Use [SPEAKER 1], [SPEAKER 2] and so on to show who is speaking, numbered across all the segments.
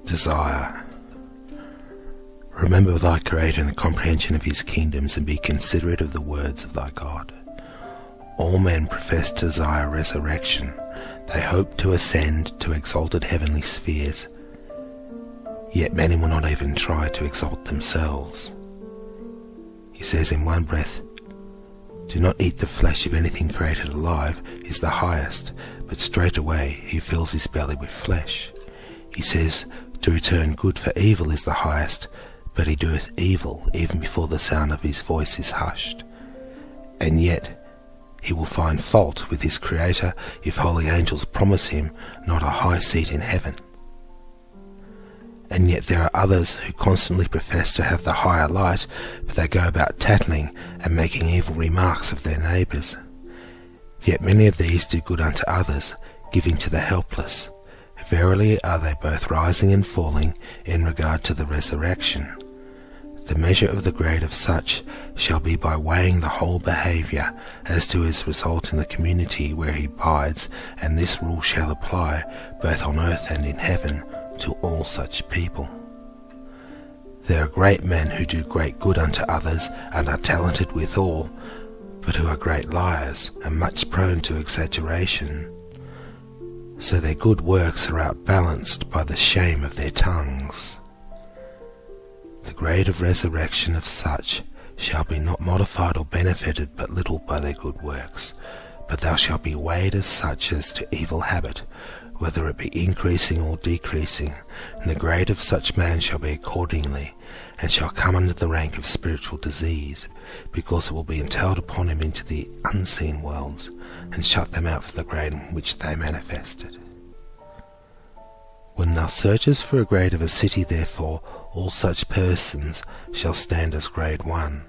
[SPEAKER 1] Desire. Remember thy Creator in the comprehension of his kingdoms, and be considerate of the words of thy God. All men profess to desire resurrection. They hope to ascend to exalted heavenly spheres. Yet many will not even try to exalt themselves. He says in one breath, "Do not eat the flesh of anything created alive is the highest, but straightway he fills his belly with flesh." He says, "To return good for evil is the highest, but he doeth evil even before the sound of his voice is hushed." And yet he will find fault with his Creator if holy angels promise him not a high seat in heaven. And yet there are others who constantly profess to have the higher light, but they go about tattling and making evil remarks of their neighbours. Yet many of these do good unto others, giving to the helpless. Verily are they both rising and falling in regard to the resurrection. The measure of the grade of such shall be by weighing the whole behaviour as to his result in the community where he abides, and this rule shall apply both on earth and in heaven to all such people. There are great men who do great good unto others and are talented withal, but who are great liars and much prone to exaggeration. So their good works are outbalanced by the shame of their tongues. The grade of resurrection of such shall be not modified or benefited but little by their good works, but thou shalt be weighed as such as to evil habit, whether it be increasing or decreasing, and the grade of such man shall be accordingly, and shall come under the rank of spiritual disease, because it will be entailed upon him into the unseen worlds, and shut them out for the grade in which they manifested. When thou searchest for a grade of a city, therefore, all such persons shall stand as grade 1.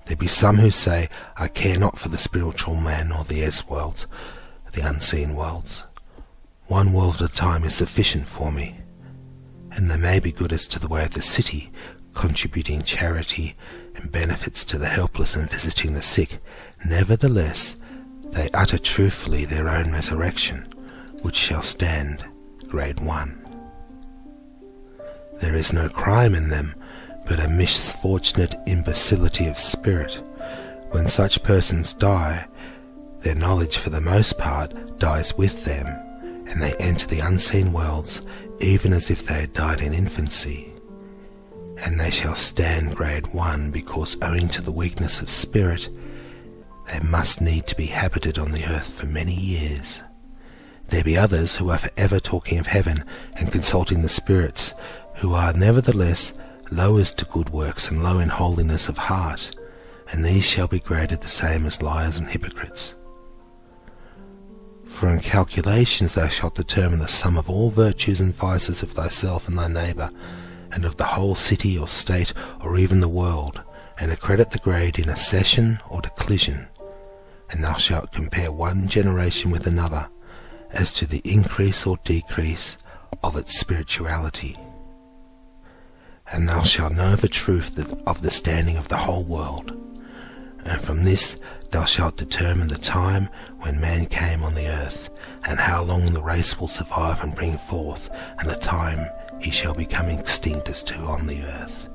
[SPEAKER 1] There be some who say, I care not for the spiritual man or the S-worlds, the unseen worlds. One world at a time is sufficient for me. And they may be good as to the way of the city, contributing charity and benefits to the helpless and visiting the sick. Nevertheless, they utter truthfully their own resurrection, which shall stand grade 1. There is no crime in them, but a misfortunate imbecility of spirit. When such persons die, their knowledge for the most part dies with them, and they enter the unseen worlds even as if they had died in infancy. And they shall stand grade 1, because owing to the weakness of spirit, they must need to be habited on the earth for many years. There be others who are for ever talking of heaven and consulting the spirits, who are nevertheless low as to good works and low in holiness of heart, and these shall be graded the same as liars and hypocrites. For in calculations thou shalt determine the sum of all virtues and vices of thyself and thy neighbour, and of the whole city or state or even the world, and accredit the grade in accession or declision. And thou shalt compare one generation with another, as to the increase or decrease of its spirituality. And thou shalt know the truth of the standing of the whole world, and from this thou shalt determine the time when man came on the earth, and how long the race will survive and bring forth, and the time he shall become extinct as to on the earth.